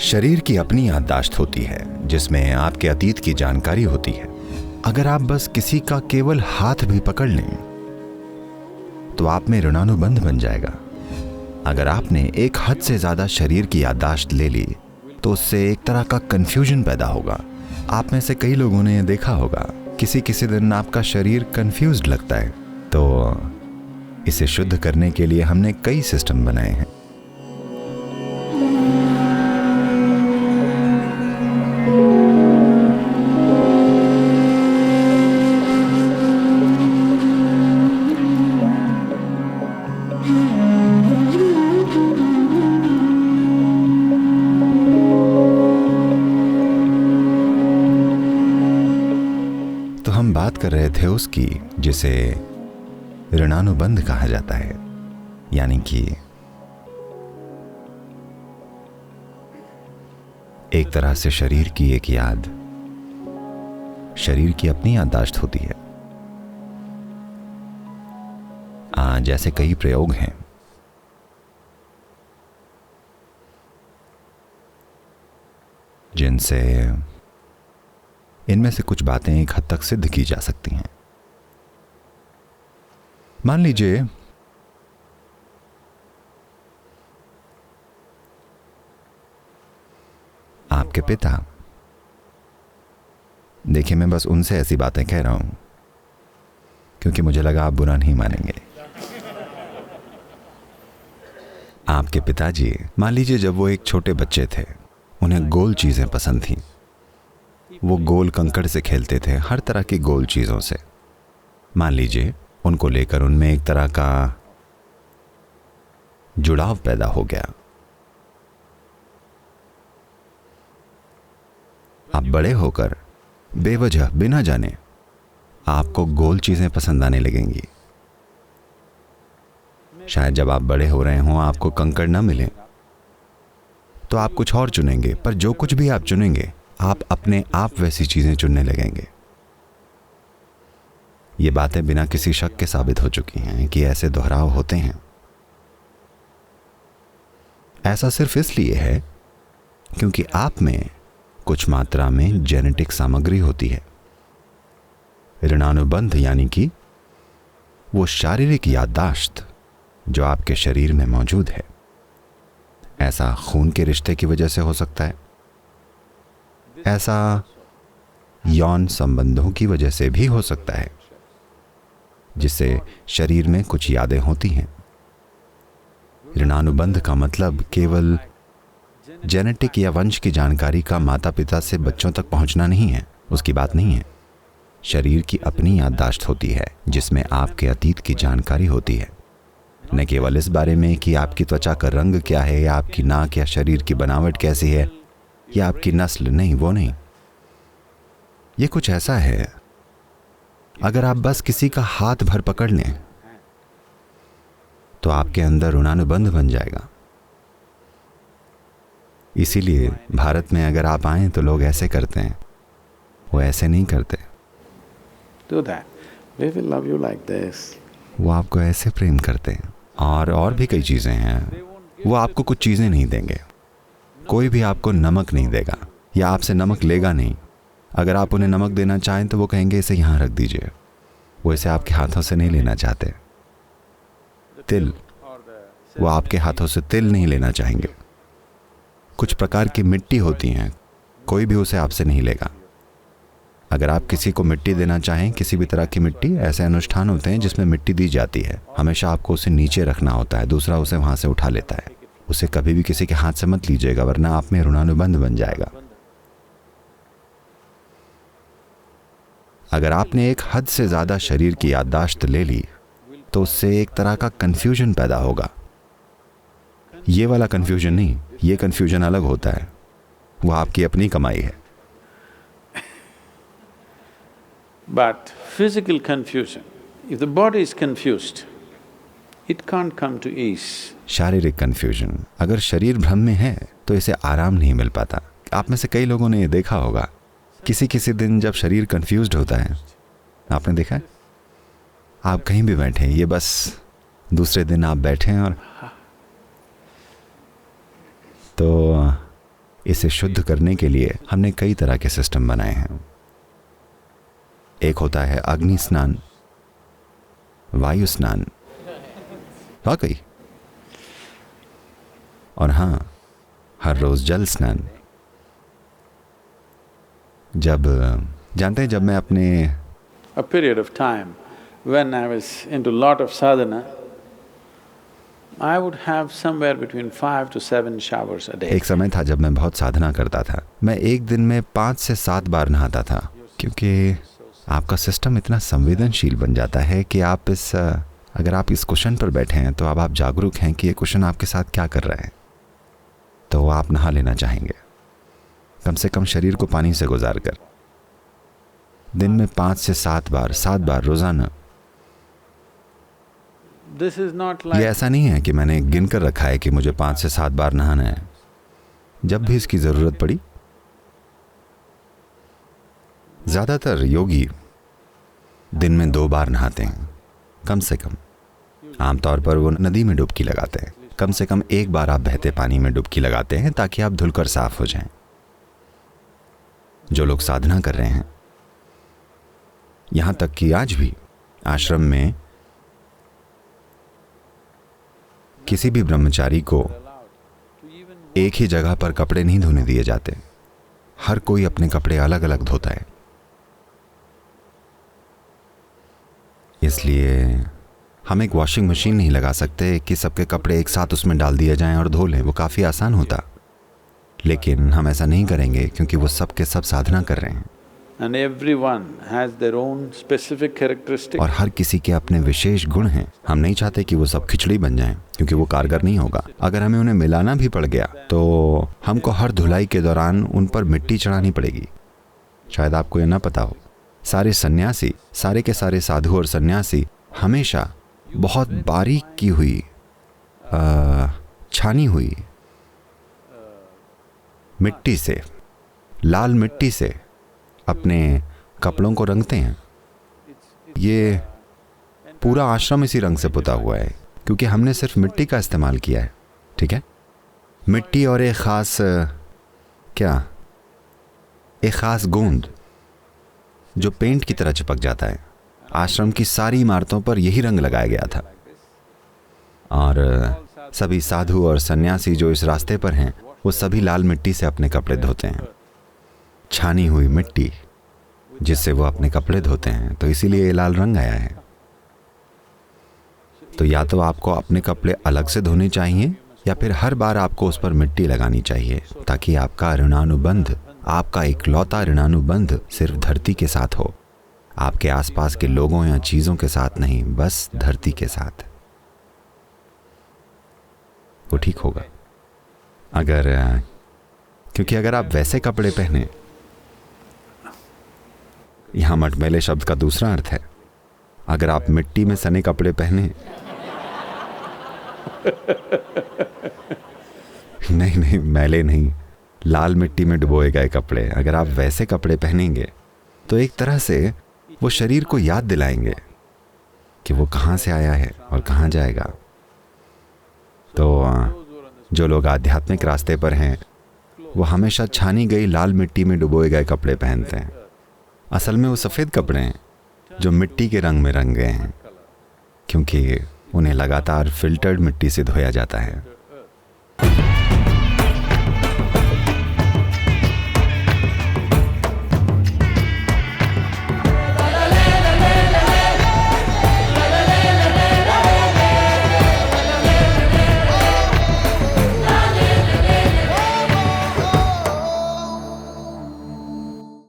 शरीर की अपनी याददाश्त होती है जिसमें आपके अतीत की जानकारी होती है। अगर आप बस किसी का केवल हाथ भी पकड़ लें तो आप में ऋणानुबंध बन जाएगा। अगर आपने एक हद से ज्यादा शरीर की याददाश्त ले ली तो उससे एक तरह का कंफ्यूजन पैदा होगा। आप में से कई लोगों ने देखा होगा किसी किसी दिन आपका शरीर कंफ्यूज्ड लगता है। तो इसे शुद्ध करने के लिए हमने कई सिस्टम बनाए हैं। तो हम बात कर रहे थे उसकी जिसे ऋणानुबंध कहा जाता है, यानी कि एक तरह से शरीर की एक याद, शरीर की अपनी याददाश्त होती है। जैसे कई प्रयोग हैं जिनसे इनमें से कुछ बातें एक हद तक सिद्ध की जा सकती हैं। मान लीजिए आपके पिता, देखिए मैं बस उनसे ऐसी बातें कह रहा हूं क्योंकि मुझे लगा आप बुरा नहीं मानेंगे। आपके पिताजी, मान लीजिए जब वो एक छोटे बच्चे थे उन्हें गोल चीजें पसंद थीं। वो गोल कंकड़ से खेलते थे, हर तरह की गोल चीजों से। मान लीजिए उनको लेकर उनमें एक तरह का जुड़ाव पैदा हो गया। अब बड़े होकर बेवजह बिना जाने आपको गोल चीजें पसंद आने लगेंगी। शायद जब आप बड़े हो रहे हों आपको कंकड़ न मिले तो आप कुछ और चुनेंगे, पर जो कुछ भी आप चुनेंगे आप अपने आप वैसी चीजें चुनने लगेंगे। ये बातें बिना किसी शक के साबित हो चुकी हैं कि ऐसे दोहराव होते हैं। ऐसा सिर्फ इसलिए है क्योंकि आप में कुछ मात्रा में जेनेटिक सामग्री होती है। ऋणानुबंध यानी कि वो शारीरिक याददाश्त जो आपके शरीर में मौजूद है। ऐसा खून के रिश्ते की वजह से हो सकता है, ऐसा यौन संबंधों की वजह से भी हो सकता है, जिससे शरीर में कुछ यादें होती हैं। ऋणानुबंध का मतलब केवल जेनेटिक या वंश की जानकारी का माता पिता से बच्चों तक पहुंचना नहीं है, उसकी बात नहीं है। शरीर की अपनी याददाश्त होती है जिसमें आपके अतीत की जानकारी होती है। न केवल इस बारे में कि आपकी त्वचा का रंग क्या है, या आपकी नाक या शरीर की बनावट कैसी है, या आपकी नस्ल, नहीं, वो नहीं। ये कुछ ऐसा है, अगर आप बस किसी का हाथ भर पकड़ लें तो आपके अंदर ऋणानुबंध बन जाएगा। इसीलिए भारत में अगर आप आए तो लोग ऐसे करते हैं, वो ऐसे नहीं करते। Do that. We will love you like this. वो आपको ऐसे प्रेम करते हैं। और भी कई चीजें हैं। वो आपको कुछ चीजें नहीं देंगे। कोई भी आपको नमक नहीं देगा या आपसे नमक लेगा नहीं। अगर आप उन्हें नमक देना चाहें तो वो कहेंगे इसे यहाँ रख दीजिए। वो इसे आपके हाथों से नहीं लेना चाहते। तिल, वो आपके हाथों से तिल नहीं लेना चाहेंगे। कुछ प्रकार की मिट्टी होती हैं, कोई भी उसे आपसे नहीं लेगा। अगर आप किसी को मिट्टी देना चाहें, किसी भी तरह की मिट्टी, ऐसे अनुष्ठान होते हैं जिसमें मिट्टी दी जाती है। हमेशा आपको उसे नीचे रखना होता है, दूसरा उसे वहां से उठा लेता है। उसे कभी भी किसी के हाथ से मत लीजिएगा, वरना आप में ऋणानुबंध बन जाएगा। अगर आपने एक हद से ज्यादा शरीर की याददाश्त ले ली तो उससे एक तरह का कंफ्यूजन पैदा होगा। ये वाला कंफ्यूजन नहीं, ये कंफ्यूजन अलग होता है, वो आपकी अपनी कमाई है। But physical confusion, if the body is confused, it can't come to ease. शारीरिक कंफ्यूजन, अगर शरीर भ्रम में है तो इसे आराम नहीं मिल पाता। आप में से कई लोगों ने ये देखा होगा, किसी किसी दिन जब शरीर कंफ्यूज्ड होता है, आपने देखा है, आप कहीं भी बैठे, ये बस दूसरे दिन आप बैठे हैं और तो इसे शुद्ध करने के लिए हमने कई तरह के सिस्टम बनाए हैं। एक होता है अग्नि स्नान, वायु स्नान, वाकई, और हाँ, हर रोज जल स्नान। जब जानते हैं, जब मैं अपने A period of time when I was into lot of sadhana, I would have somewhere between 5 to 7 showers a day. एक समय था जब मैं बहुत साधना करता था, मैं एक दिन में 5 से 7 बार नहाता था, क्योंकि आपका सिस्टम इतना संवेदनशील बन जाता है कि आप अगर आप इस कुशन पर बैठे हैं तो अब आप जागरूक हैं कि ये कुशन आपके साथ क्या कर रहा है, तो आप नहा लेना चाहेंगे, कम से कम शरीर को पानी से गुजार कर। दिन में 5 से 7 बार रोजाना। This is not ये like ऐसा नहीं है कि मैंने गिन कर रखा है कि मुझे 5 से 7 बार नहाना है, जब भी इसकी जरूरत पड़ी। ज्यादातर योगी दिन में 2 बार नहाते हैं, कम से कम। आमतौर पर वो नदी में डुबकी लगाते हैं। कम से कम 1 बार आप बहते पानी में डुबकी लगाते हैं ताकि आप धुलकर साफ हो जाएं। जो लोग साधना कर रहे हैं, यहां तक कि आज भी आश्रम में किसी भी ब्रह्मचारी को एक ही जगह पर कपड़े नहीं धोने दिए जाते। हर कोई अपने कपड़े अलग अलग धोता है। इसलिए हम एक वॉशिंग मशीन नहीं लगा सकते कि सबके कपड़े एक साथ उसमें डाल दिए जाएं और धो लें। वो काफ़ी आसान होता, लेकिन हम ऐसा नहीं करेंगे क्योंकि वो सब के सब साधना कर रहे हैं। and everyone has their own specific characteristics. और हर किसी के अपने विशेष गुण हैं। हम नहीं चाहते कि वो सब खिचड़ी बन जाएं, क्योंकि वो कारगर नहीं होगा। अगर हमें उन्हें मिलाना भी पड़ गया तो हमको हर धुलाई के दौरान उन पर मिट्टी चढ़ानी पड़ेगी। शायद आपको ये ना पता हो, सारे सन्यासी, सारे के सारे साधु और सन्यासी हमेशा बहुत बारीक की हुई छानी हुई मिट्टी से, लाल मिट्टी से अपने कपड़ों को रंगते हैं। ये पूरा आश्रम इसी रंग से पुता हुआ है, क्योंकि हमने सिर्फ मिट्टी का इस्तेमाल किया है। ठीक है, मिट्टी और एक खास गोंद जो पेंट की तरह चिपक जाता है। आश्रम की सारी इमारतों पर यही रंग लगाया गया था। और सभी साधु और सन्यासी जो इस रास्ते पर हैं, वो सभी लाल मिट्टी से अपने कपड़े धोते हैं। छानी हुई मिट्टी जिससे वो अपने कपड़े धोते हैं, तो इसीलिए ये लाल रंग आया है। तो या तो आपको अपने कपड़े अलग से धोने चाहिए, या फिर हर बार आपको उस पर मिट्टी लगानी चाहिए, ताकि आपका ऋणानुबंध, आपका इकलौता ऋणानुबंध सिर्फ धरती के साथ हो, आपके आसपास के लोगों या चीजों के साथ नहीं, बस धरती के साथ। वो ठीक होगा। क्योंकि अगर आप वैसे कपड़े पहने, यहां मटमैले शब्द का दूसरा अर्थ है, अगर आप मिट्टी में सने कपड़े पहने नहीं, मैले नहीं, लाल मिट्टी में डुबोए गए कपड़े, अगर आप वैसे कपड़े पहनेंगे तो एक तरह से वो शरीर को याद दिलाएंगे कि वो कहां से आया है और कहां जाएगा। तो जो लोग आध्यात्मिक रास्ते पर हैं, वो हमेशा छानी गई लाल मिट्टी में डुबोए गए कपड़े पहनते हैं। असल में वो सफ़ेद कपड़े हैं जो मिट्टी के रंग में रंग गए हैं, क्योंकि उन्हें लगातार फिल्टर्ड मिट्टी से धोया जाता है।